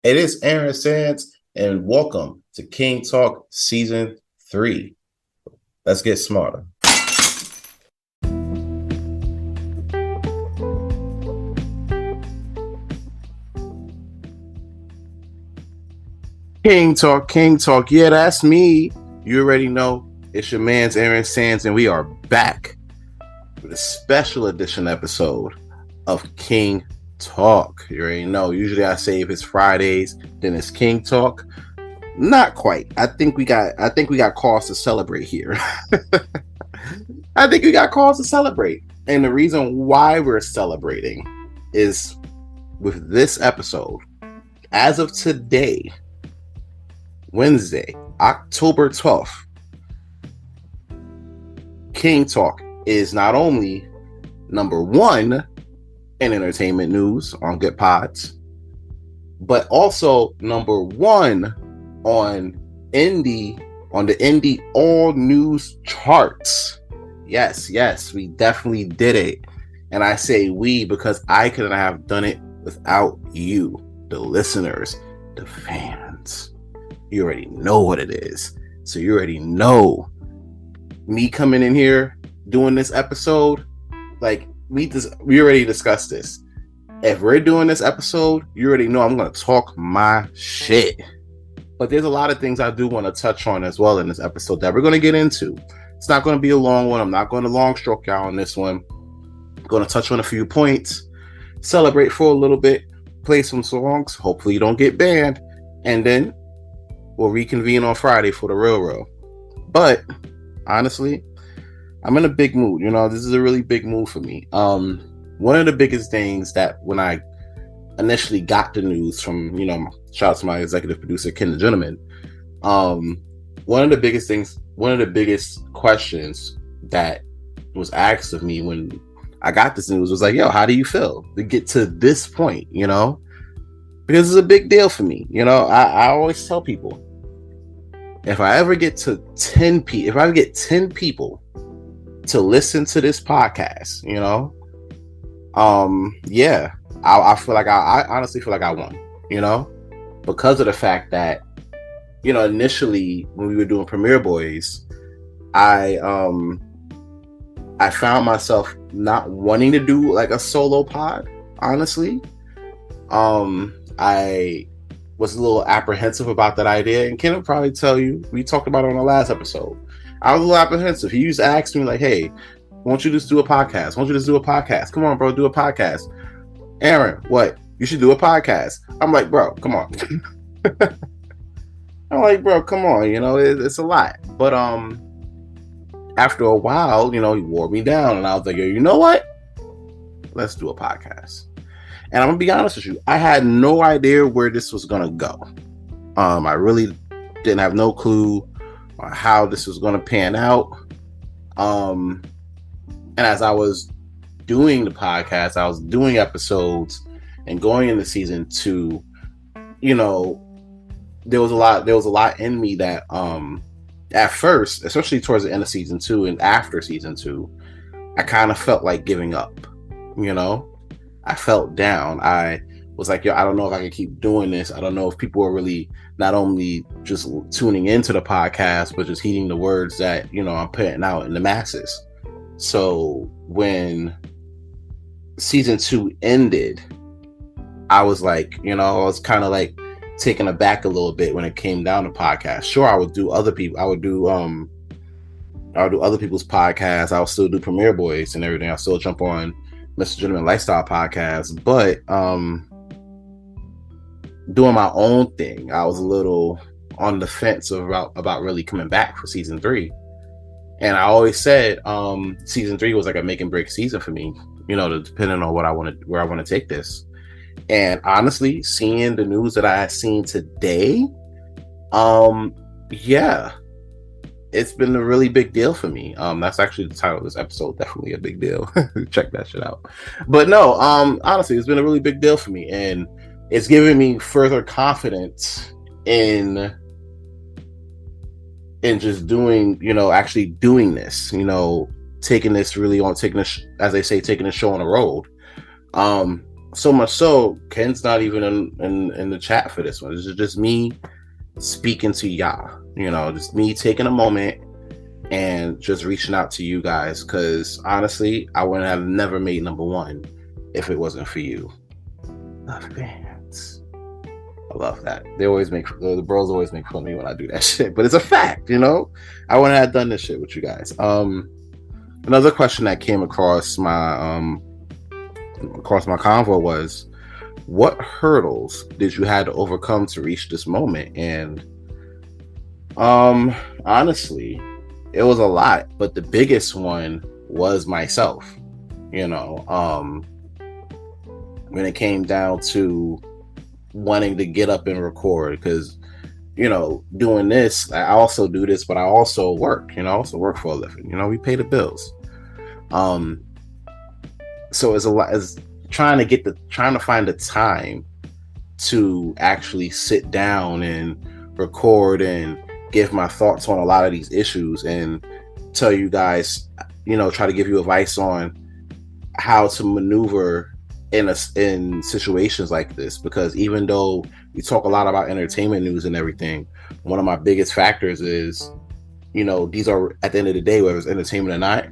It is Aaron Sands, and welcome to King Talk Season 3. Let's get smarter. King Talk. Yeah, that's me. You already know it's your man's Aaron Sands, and we are back with a special edition episode of King Talk. You already know. Usually I save his Fridays, then it's King Talk. Not quite. I think we got cause to celebrate here. I think we got cause to celebrate. And the reason why we're celebrating is with this episode. As of today, Wednesday, October 12th, King Talk is not only number one in entertainment news on GoodPods, but also number one on the indie all news charts. Yes, we definitely did it. And I say we because I couldn't have done it without you, the listeners, the fans. You already know what it is. So you already know me coming in here doing this episode. Like we already discussed this. If we're doing this episode, you already know I'm going to talk my shit. But there's a lot of things I do want to touch on as well in this episode that we're going to get into. It's not going to be a long one. I'm not going to long stroke y'all on this one. I'm going to touch on a few points, celebrate for a little bit, play some songs. Hopefully you don't get banned. And then we'll reconvene on Friday for the real. But honestly, I'm in a big mood. You know, this is a really big mood for me. One of the biggest things that when I initially got the news from, shout out to my executive producer, Ken the Gentleman. One of the biggest questions that was asked of me when I got this news was like, yo, how do you feel to get to this point, Because it's a big deal for me. I always tell people, if I ever get to 10 people, if I get 10 people to listen to this podcast, I feel like I honestly feel like I won, because of the fact that, initially when we were doing Premiere Boyz, I found myself not wanting to do like a solo pod, honestly. I was a little apprehensive about that idea, and Ken will probably tell you, we talked about it on the last episode. I was a little apprehensive. He used to ask me like, hey, won't you just do a podcast? Come on, bro, do a podcast. Aaron, what? You should do a podcast. I'm like, bro, come on. It's a lot. But after a while, he wore me down, and I was like, yo, you know what? Let's do a podcast. And I'm gonna be honest with you, I had no idea where this was gonna go. I really didn't have no clue on how this was gonna pan out. And as I was doing the podcast, I was doing episodes and going into season 2, there was a lot in me that at first, especially towards the end of season 2 and after season 2, I kind of felt like giving up. I felt down. I was like, yo, I don't know if I can keep doing this. I don't know if people are really not only just tuning into the podcast, but just heeding the words that, I'm putting out in the masses. So when season 2 ended, I was like, I was kind of like taken aback a little bit when it came down to podcasts. Sure, I would do other people. I would do other people's podcasts. I'll still do Premiere Boyz and everything. I'll still jump on Mr. Gentleman Lifestyle podcast, but doing my own thing, I was a little on the fence about really coming back for season 3. And I always said season 3 was like a make and break season for me, depending on where I want to take this. And honestly, seeing the news that I seen today, it's been a really big deal for me. That's actually the title of this episode. Definitely a big deal. Check that shit out. But no, honestly, it's been a really big deal for me, and it's given me further confidence in just doing, actually doing this. Taking this, as they say, taking the show on the road. So much so, Ken's not even in the chat for this one. This is just me speaking to y'all. Just me taking a moment and just reaching out to you guys. Because honestly, I wouldn't have never made number one if it wasn't for you. Love fans. I love that. The bros always make fun of me when I do that shit. But it's a fact, I wouldn't have done this shit with you guys. Another question that came across my convo was, what hurdles did you have to overcome to reach this moment? And honestly, it was a lot, but the biggest one was myself. When it came down to wanting to get up and record, because doing this, I also do this, but I also work. I also work for a living. We pay the bills. So it's a lot. It's trying to find the time to actually sit down and record and give my thoughts on a lot of these issues and tell you guys, try to give you advice on how to maneuver in situations like this. Because even though we talk a lot about entertainment news and everything, one of my biggest factors is, these are, at the end of the day, whether it's entertainment or not,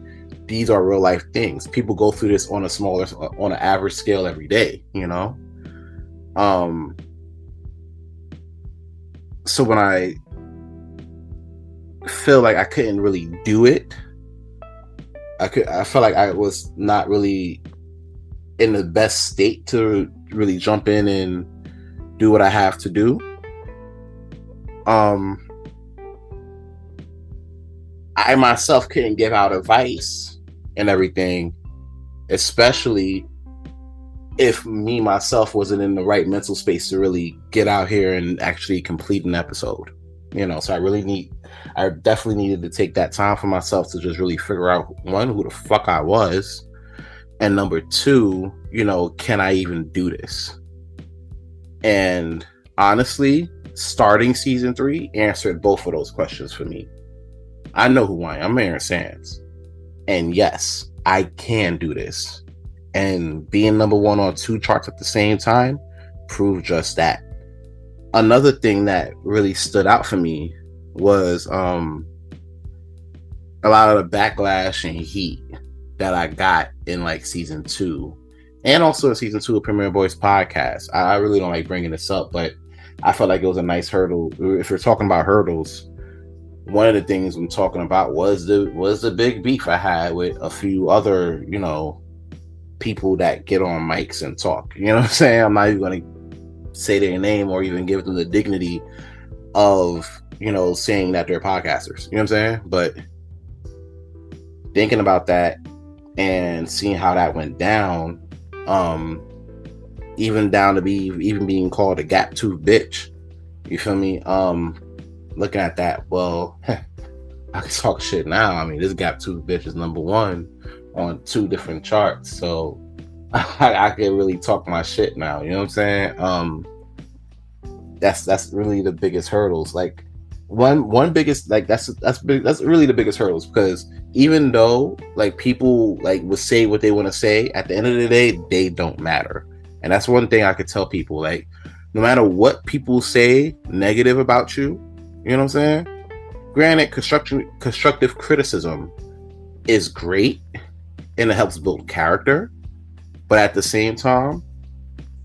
these are real life things. People go through this on an average scale every day, So when I feel like I couldn't really do it, I felt like I was not really in the best state to really jump in and do what I have to do. I myself couldn't give out advice and everything, especially if me myself wasn't in the right mental space to really get out here and actually complete an episode. So I definitely needed to take that time for myself to just really figure out, one, who the fuck I was, and number two, can I even do this? And honestly, starting season 3 answered both of those questions for me. I know who I am. I'm Aaron Sands. And yes, I can do this. And being number one on 2 charts at the same time proved just that. Another thing that really stood out for me was a lot of the backlash and heat that I got in like season 2 and also in season 2 of Premiere Boyz podcast. I really don't like bringing this up, but I felt like it was a nice hurdle. If you're talking about hurdles, one of the things I'm talking about was the big beef I had with a few other, people that get on mics and talk. You know what I'm saying? I'm not even going to say their name or even give them the dignity of, saying that they're podcasters. You know what I'm saying? But thinking about that and seeing how that went down, even down to being called a gap tooth bitch. You feel me? Looking at that, well, I can talk shit now. I mean, this gap tooth bitch is number 1 on 2 different charts, so I can really talk my shit now. You know what I'm saying? That's really the biggest hurdles. Like one biggest, like that's really the biggest hurdles, because even though like people like will say what they want to say, at the end of the day, they don't matter. And that's one thing I could tell people, like, no matter what people say negative about you, you know what I'm saying? Granted, constructive criticism is great and it helps build character, but at the same time,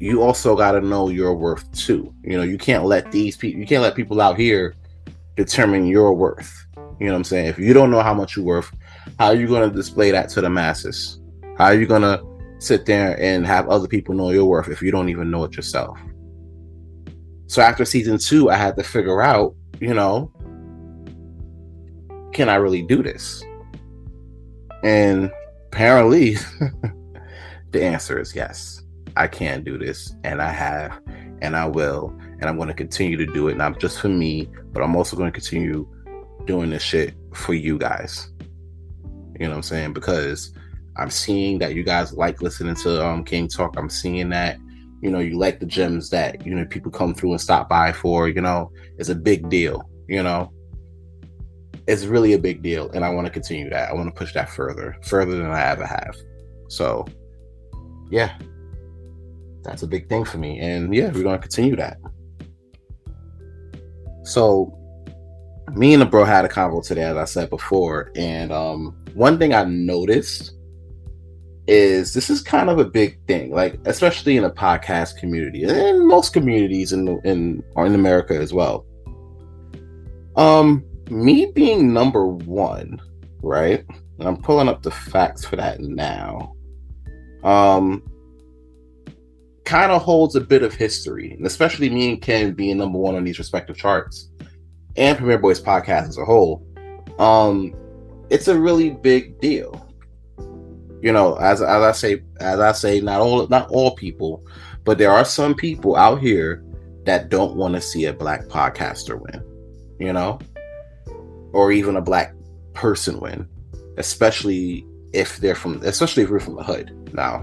you also got to know your worth too. You can't let people out here determine your worth. You know what I'm saying? If you don't know how much you're worth, how are you going to display that to the masses? How are you going to sit there and have other people know your worth if you don't even know it yourself? So after season 2, I had to figure out, can I really do this? And apparently the answer is yes. I can do this, and I have, and I will, and I'm going to continue to do it, not just for me, but I'm also going to continue doing this shit for you guys. You know what I'm saying? Because I'm seeing that you guys like listening to King Talk. I'm seeing that, you like the gems that, people come through and stop by for. It's a big deal. It's really a big deal, and I want to continue that. I want to push that further than I ever have. So, yeah. That's a big thing for me. And yeah, we're going to continue that. So me and the bro had a convo today, as I said before. And one thing I noticed is this is kind of a big thing, like especially in the podcast community and most communities in America as well. Me being number one, right? And I'm pulling up the facts for that now. Kind of holds a bit of history, and especially me and Ken being number one on these respective charts, and Premiere Boyz podcast as a whole. It's a really big deal. You know, as I say, not all people, but there are some people out here that don't want to see a black podcaster win, you know, or even a black person win, especially if we're from the hood. Now,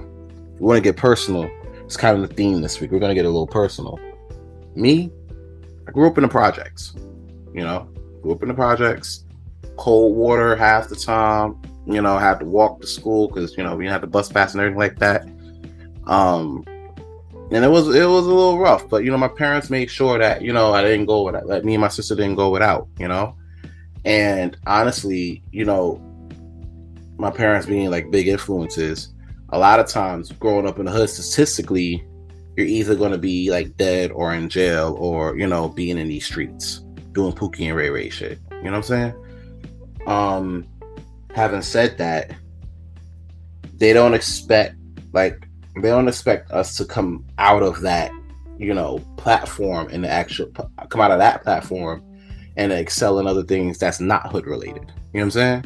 if we want to get personal, it's kind of the theme this week. We're going to get a little personal. Me, I grew up in the projects, you know, cold water half the time, you know, had to walk to school because, you know, we didn't have the bus pass and everything like that. And it was a little rough, but, you know, my parents made sure that, you know, I didn't go without, like me and my sister didn't go without, you know. And honestly, you know, my parents being like big influences, a lot of times growing up in the hood, statistically, you're either going to be like dead or in jail or, you know, being in these streets doing Pookie and Ray Ray shit. You know what I'm saying? Having said that, they don't expect us to come out of that, you know, platform and come out of that platform and excel in other things that's not hood related. You know what I'm saying?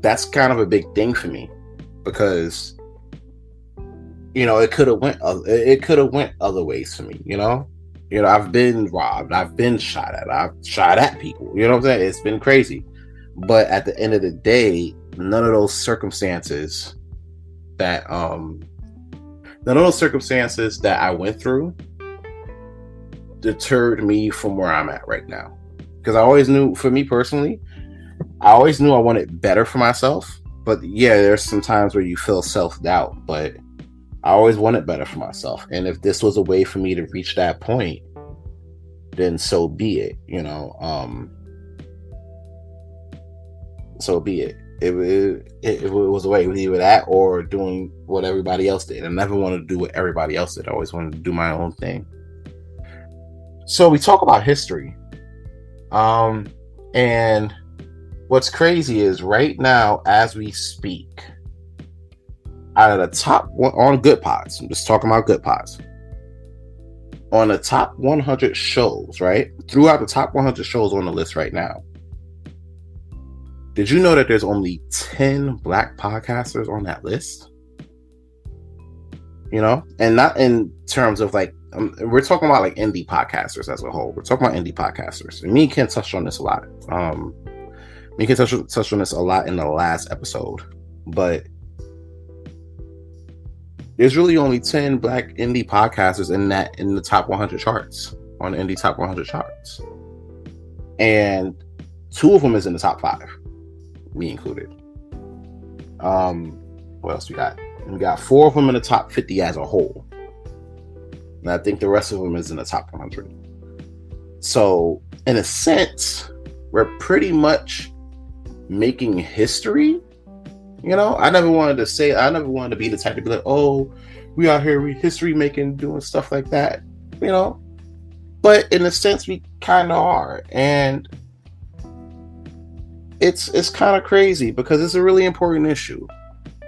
That's kind of a big thing for me because, you know, it could have went other ways for me, you know? You know, I've been robbed, I've been shot at, I've shot at people, you know what I'm saying? It's been crazy. But at the end of the day, none of those circumstances that I went through deterred me from where I'm at right now. Because I always knew, for me personally, I wanted better for myself. But yeah, there's some times where you feel self-doubt, but I always wanted better for myself. And if this was a way for me to reach that point, then so be it, you know. So be it. It was a way, either that or doing what everybody else did. I never wanted to do what everybody else did. I always wanted to do my own thing. So we talk about history. And what's crazy is right now, as we speak, out of the top one on GoodPods, I'm just talking about GoodPods, on the top 100 shows, right? Throughout the top 100 shows on the list right now, did you know that there's only 10 black podcasters on that list? You know, and not in terms of like, we're talking about like indie podcasters as a whole. We're talking about indie podcasters. And me and Ken touched on this a lot. Me and Ken touched on this a lot in the last episode. But there's really only 10 black indie podcasters in the top 100 charts, on the indie top 100 charts. And 2 of them is in the top 5, me included. What else we got? We got 4 of them in the top 50 as a whole. And I think the rest of them is in the top 100. So, in a sense, we're pretty much making history. You know, I never wanted to be the type to be like, oh, we out here, we history making, doing stuff like that, you know. But in a sense, we kind of are. And it's kind of crazy because it's a really important issue.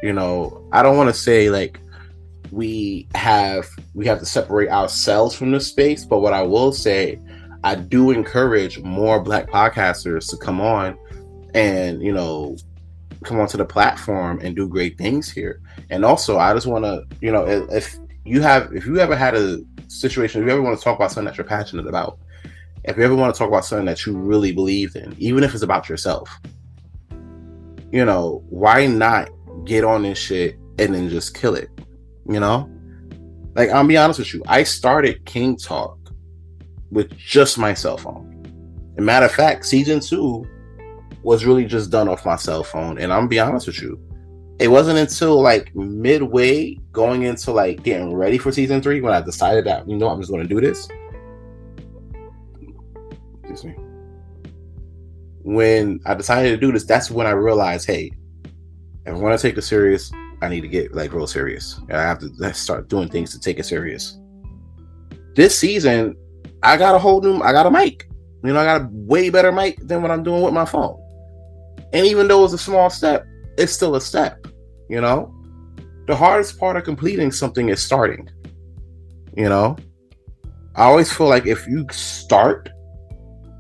You know, I don't want to say like we have to separate ourselves from this space, but what I will say, I do encourage more black podcasters to come on and, you know, come onto the platform and do great things here. And also, I just want to, you know, if you ever had a situation, if you ever want to talk about something that you're passionate about, if you ever want to talk about something that you really believe in, even if it's about yourself, you know, why not get on this shit and then just kill it? You know, like, I'll be honest with you, I started King Talk with just my cell phone. As a matter of fact, season 2 was really just done off my cell phone. And I'm gonna be honest with you, it wasn't until like midway going into like getting ready for season 3 when I decided that, you know, I'm just going to do this. Excuse me. When I decided to do this, that's when I realized, hey, if I want to take it serious, I need to get like real serious. I have to start doing things to take it serious. This season, I got a mic. You know, I got a way better mic than what I'm doing with my phone. And even though it's a small step, it's still a step. You know, the hardest part of completing something is starting. You know, I always feel like if you start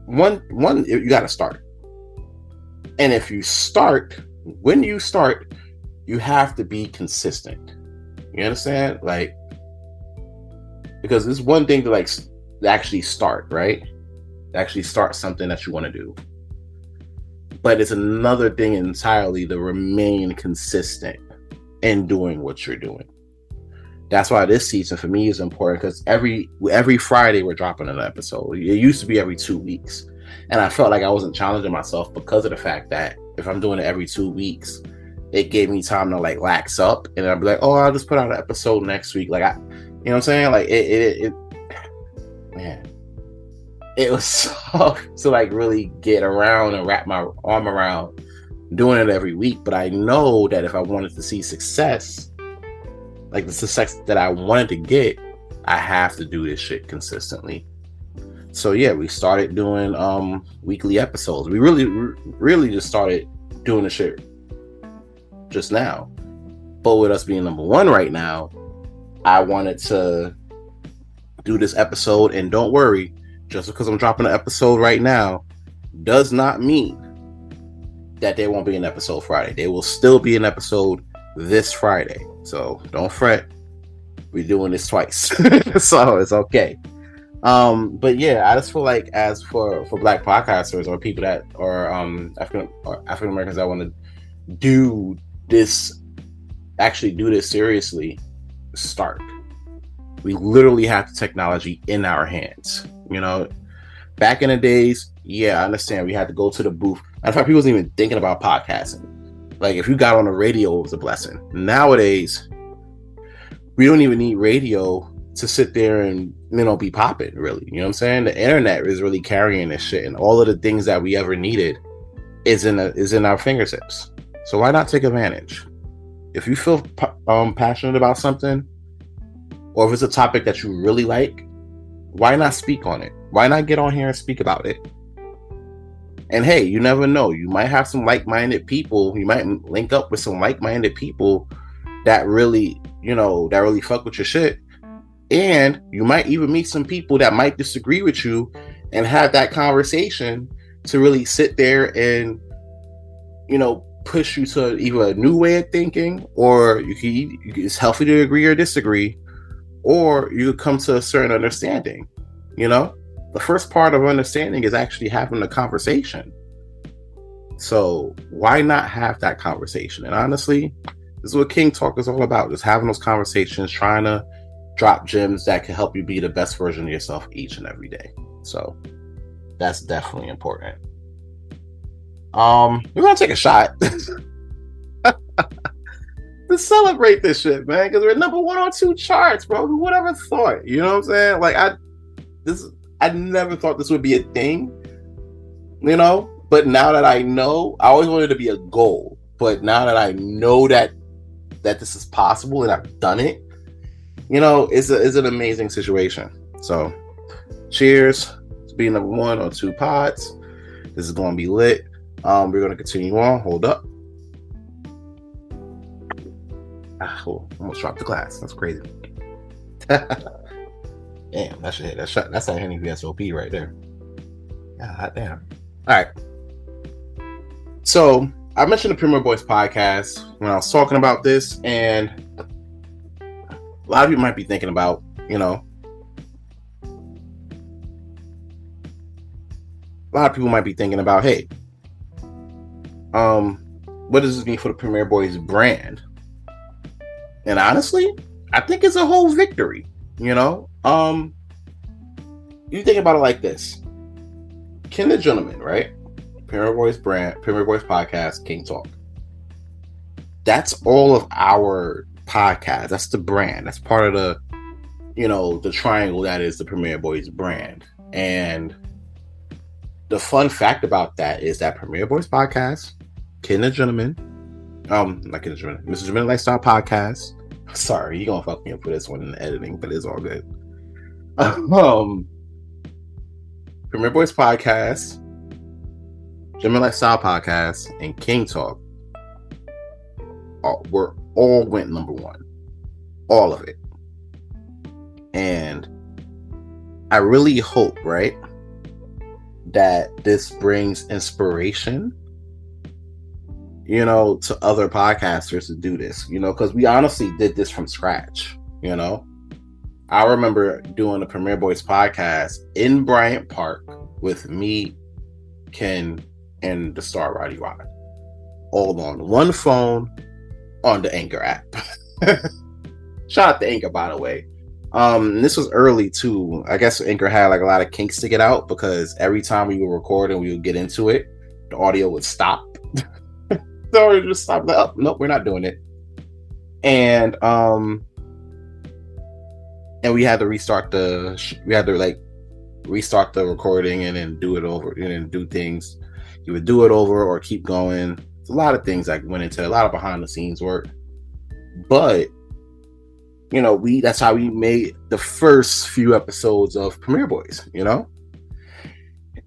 one, you got to start. And if you start, when you start, you have to be consistent. You understand? Like, because it's one thing to like actually start, right? Actually start something that you want to do. But it's another thing entirely to remain consistent in doing what you're doing. That's why this season for me is important, because every Friday we're dropping an episode. It used to be every 2 weeks. And I felt like I wasn't challenging myself because of the fact that if I'm doing it every 2 weeks, it gave me time to like lax up, and I'd be like, oh, I'll just put out an episode next week. Like, you know what I'm saying? Like man, it was tough to like really get around and wrap my arm around doing it every week. But I know that if I wanted to see success, like the success that I wanted to get, I have to do this shit consistently. So yeah, we started doing weekly episodes. We really just started doing the shit just now. But with us being number 1 right now, I wanted to do this episode. And don't worry, just because I'm dropping an episode right now does not mean that there won't be an episode Friday. There will still be an episode this Friday. So don't fret. We're doing this twice. So it's okay. But yeah, I just feel like as for Black podcasters or people that are African Americans that want to do this seriously, start. We literally have the technology in our hands. You know, back in the days, yeah, I understand we had to go to the booth. In fact, people wasn't even thinking about podcasting. Like, if you got on the radio, it was a blessing. Nowadays, we don't even need radio to sit there and, you know, be popping, really. You know what I'm saying? The internet is really carrying this shit, and all of the things that we ever needed is in our fingertips. So why not take advantage? If you feel passionate about something, or if it's a topic that you really like, why not speak on it? Why not get on here and speak about it? And hey, you never know. You might have some like-minded people. You might link up with some like-minded people that really, you know, that really fuck with your shit. And you might even meet some people that might disagree with you and have that conversation to really sit there and, you know, push you to either a new way of thinking, or it's healthy to agree or disagree, or you could come to a certain understanding. You know, the first part of understanding is actually having a conversation. So why not have that conversation? And honestly, this is what King Talk is all about. Just having those conversations, trying to drop gems that can help you be the best version of yourself each and every day. So that's definitely important. We're gonna take a shot to celebrate this shit, man, because we're number 1 on 2 charts, bro. Who would ever thought? You know what I'm saying? Like, I never thought this would be a thing, you know. But now that I know, I always wanted it to be a goal. But now that I know that this is possible and I've done it, you know, it's an amazing situation. So, cheers to being number 1 on 2 pods. This is going to be lit. We're going to continue on. Hold up. Almost dropped the glass. That's crazy. Damn, that's that Henny VSOP right there. God damn. All right. So I mentioned the Premiere Boyz podcast when I was talking about this, and a lot of you might be thinking about, you know, a lot of people might be thinking about, hey, what does this mean for the Premiere Boyz brand? And honestly, I think it's a whole victory. You know, you think about it like this: Ken the Gentleman, right? Premiere Boyz Brand, Premiere Boyz podcast, King Talk. that's all of our podcast. That's the brand. That's part of the, the triangle that is the Premiere Boyz brand. And the fun fact about that is that Premiere Boyz podcast, Kid and Gentleman, not Kid and Gentleman, Mr. Gentleman Lifestyle podcast. Sorry, you're gonna fuck me up for this one in the editing, but it's all good. Premiere Boyz podcast, Gentleman Lifestyle podcast, and King Talk were all went number one. All of it. And I really hope, right, that this brings inspiration, to other podcasters to do this, because we honestly did this from scratch, I remember doing the Premiere Boyz podcast in Bryant Park with me, Ken, and the star Roddy Rod, all on one phone on the Anchor app. Shout out to Anchor, by the way. This was early too. I guess Anchor had like a lot of kinks to get out, because every time we would record and we would get into it, the audio would stop. So we just stopped. Like, oh, nope, we're not doing it. And we had to restart the recording and then do it over and then do things. You would do it over or keep going. There's a lot of things that went into it, a lot of behind the scenes work. But that's how we made the first few episodes of Premiere Boyz,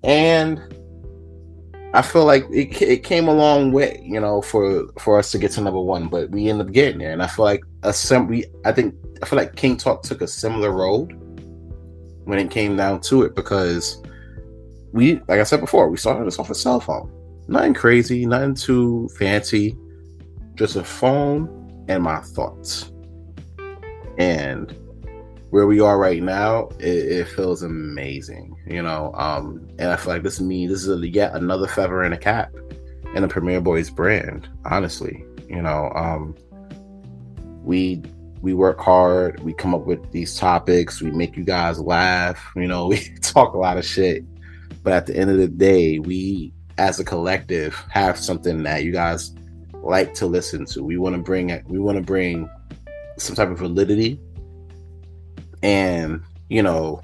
and I feel like it came a long way, for us to get to number one, but we ended up getting there. And I feel like I feel like King Talk took a similar road when it came down to it, because like I said before, we started this off a cell phone. Nothing crazy, nothing too fancy, just a phone and my thoughts. And where we are right now, it feels amazing, and I feel like this is yet another feather in a cap in the Premiere Boyz brand, honestly. We work hard, we come up with these topics, we make you guys laugh, we talk a lot of shit, but at the end of the day, we as a collective have something that you guys like to listen to. We want to bring some type of validity, and we want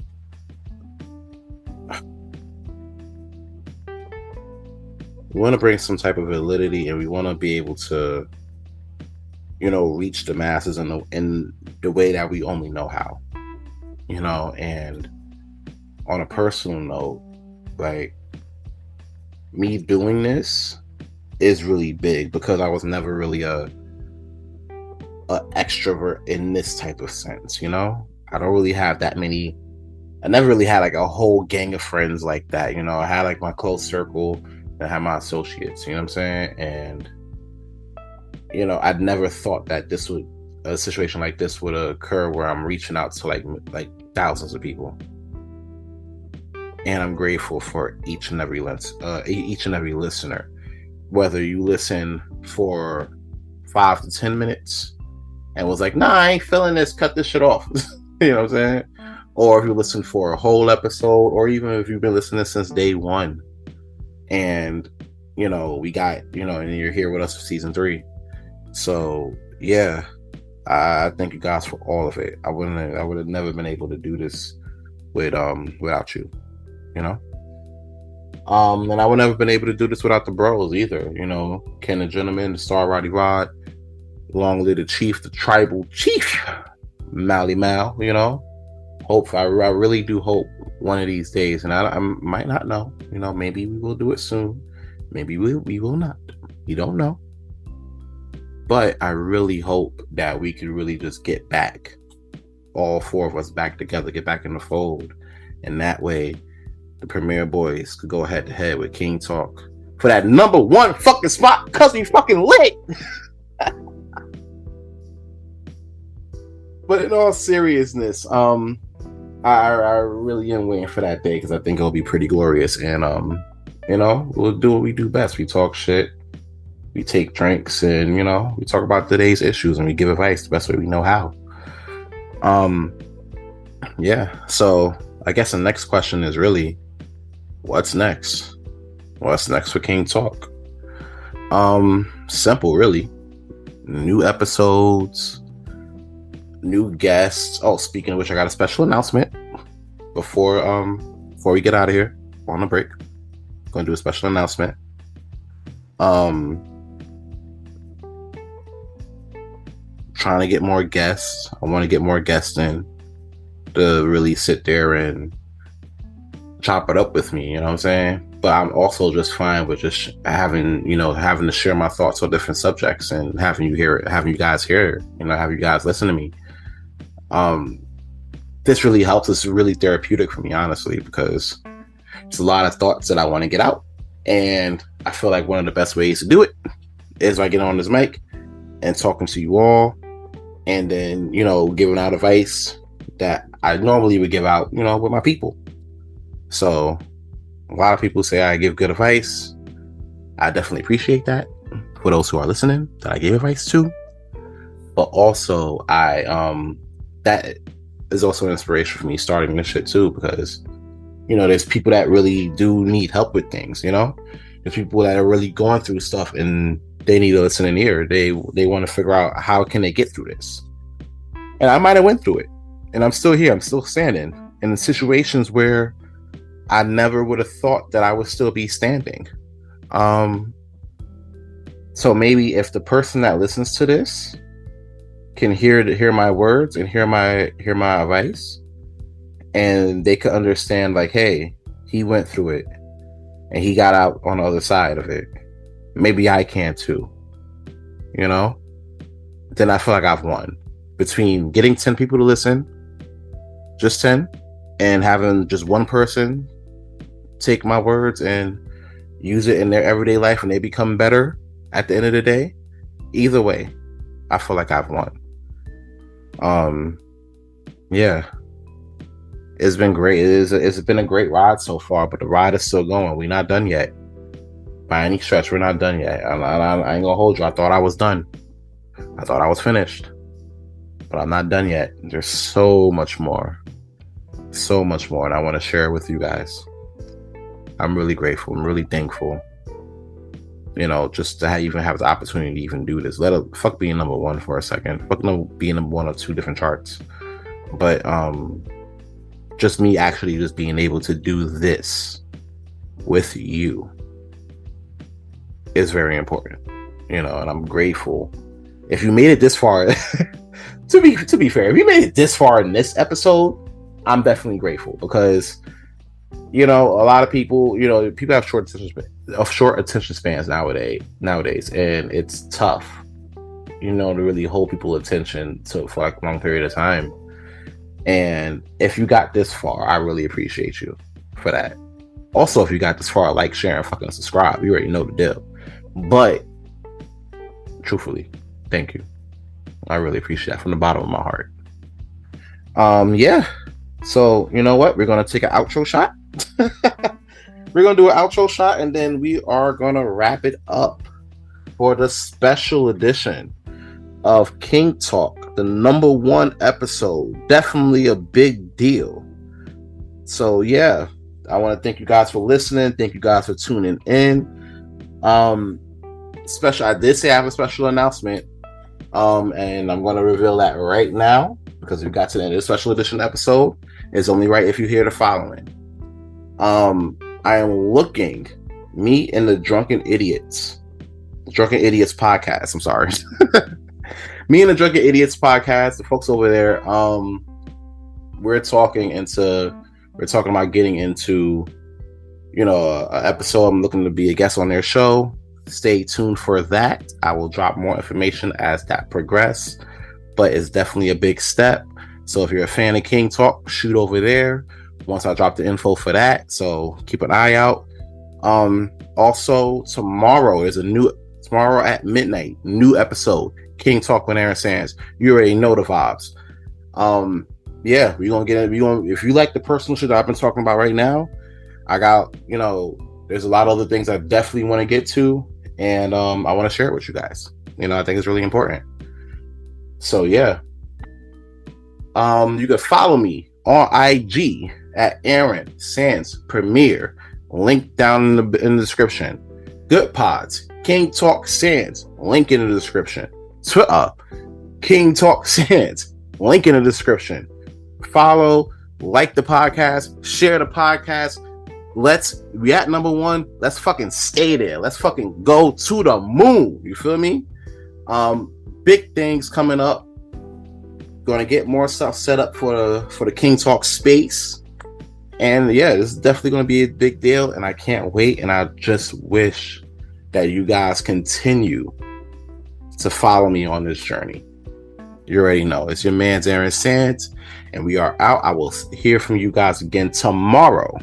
to bring some type of validity, and we want to be able to reach the masses in the way that we only know how, and on a personal note, like, me doing this is really big, because I was never really a extrovert in this type of sense. I don't really have that many. I never really had like a whole gang of friends like that. I had like my close circle, and I had my associates, you know what I'm saying? And I'd never thought that a situation like this would occur, where I'm reaching out to like thousands of people. And I'm grateful for each and every listener, whether you listen for 5 to 10 minutes and was like, nah, I ain't feeling this, cut this shit off. You know what I'm saying? Or if you listen for a whole episode, or even if you've been listening since day one, and we got, and you're here with us for season 3. So yeah, I thank you guys for all of it. I would have never been able to do this without you, and I would never have been able to do this without the bros either. Ken the Gentleman, the star Roddy Rod, long live the chief, the tribal chief, Mally Mal. Hope I really do hope one of these days, and I might not know. Maybe we will do it soon. Maybe we will not. We don't know. But I really hope that we could really just get back, all 4 of us back together, get back in the fold, and that way the Premiere Boyz could go head to head with King Talk for that number 1 fucking spot, because we fucking lit. But in all seriousness, I really am waiting for that day, because I think it'll be pretty glorious. And we'll do what we do best. We talk shit, we take drinks, and we talk about today's issues, and we give advice the best way we know how. Yeah, so I guess the next question is really, what's next? What's next for King Talk? Simple, really. new episodes, new guests. Oh, speaking of which, I got a special announcement before we get out of here on the break. I'm going to do a special announcement. Trying to get more guests. I want to get more guests in to really sit there and chop it up with me, you know what I'm saying? But I'm also just fine with just having to share my thoughts on different subjects and having you guys hear, have you guys listen to me. This really helps. It's really therapeutic for me, honestly, because it's a lot of thoughts that I want to get out. And I feel like one of the best ways to do it is by getting on this mic and talking to you all, and then, giving out advice that I normally would give out, with my people. So a lot of people say I give good advice. I definitely appreciate that for those who are listening that I give advice to. But also that is also an inspiration for me starting this shit too, because there's people that really do need help with things. There's people that are really going through stuff and they need a listening ear. They want to figure out how can they get through this. And I might have went through it, and I'm still here. I'm still standing in situations where I never would have thought that I would still be standing. So maybe if the person that listens to this can hear my words and hear my advice, and they could understand, like, hey, he went through it and he got out on the other side of it. Maybe I can too. Then I feel like I've won. Between getting 10 people to listen, just 10, and having just one person take my words and use it in their everyday life and they become better at the end of the day, either way, I feel like I've won. Yeah, it's been great. It's been a great ride so far, but the ride is still going. We're not done yet. By any stretch, we're not done yet. I ain't gonna hold you. I thought I was done. I thought I was finished, but I'm not done yet. There's so much more, and I want to share it with you guys. I'm really grateful. I'm really thankful. Just to even have the opportunity to even do this. Fuck being number one for a second. Fuck being number one on 2 different charts. But just me actually just being able to do this with you is very important. And I'm grateful. If you made it this far, to be fair, if you made it this far in this episode, I'm definitely grateful, because a lot of people, people have short attention spans nowadays, and it's tough, to really hold people's attention for like a long period of time. And if you got this far, I really appreciate you for that. Also, if you got this far, like, share, and fucking subscribe. You already know the deal. But truthfully, thank you. I really appreciate that from the bottom of my heart. Yeah. So, you know what? We're going to take an outro shot. We're going to do an outro shot, and then we are going to wrap it up for the special edition of King Talk, the #1 episode. Definitely a big deal. So, yeah, I want to thank you guys for listening. Thank you guys for tuning in. I did say I have a special announcement, and I'm going to reveal that right now, because we got to the end of the special edition episode. It's only right if you hear the following. I am looking, me and the Drunken Idiots podcast, I'm sorry. Me and the Drunken Idiots podcast, the folks over there, we're talking about getting into, an episode. I'm looking to be a guest on their show. Stay tuned for that. I will drop more information as that progresses, but it's definitely a big step. So if you're a fan of King Talk, shoot over there once I drop the info for that. So keep an eye out. Also, tomorrow at midnight, new episode, King Talk with Aaron Sands. You already know the vibes. Yeah, we're gonna get it. If you like the personal shit that I've been talking about right now, I got, there's a lot of other things I definitely want to get to, and I want to share it with you guys. I think it's really important. So yeah. You can follow me on IG at Aaron Sands Premiere. Link down in the description. GoodPods, King Talk Sands. Link in the description. Twitter, King Talk Sands. Link in the description. Follow, like the podcast, share the podcast. We at number 1. Let's fucking stay there. Let's fucking go to the moon. You feel me? Big things coming up. Gonna get more stuff set up for the King Talk space. And yeah, this is definitely gonna be a big deal, and I can't wait. And I just wish that you guys continue to follow me on this journey. You already know. It's your man, Aaron Sands, and we are out. I will hear from you guys again tomorrow,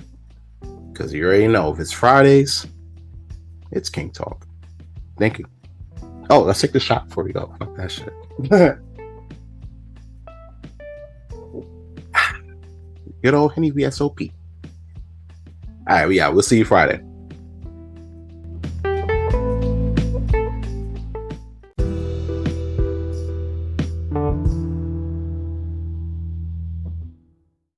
because you already know if it's Fridays, it's King Talk. Thank you. Oh, let's take the shot before we go. Fuck that shit. Good old Henny VSOP. All right, yeah, we'll see you Friday.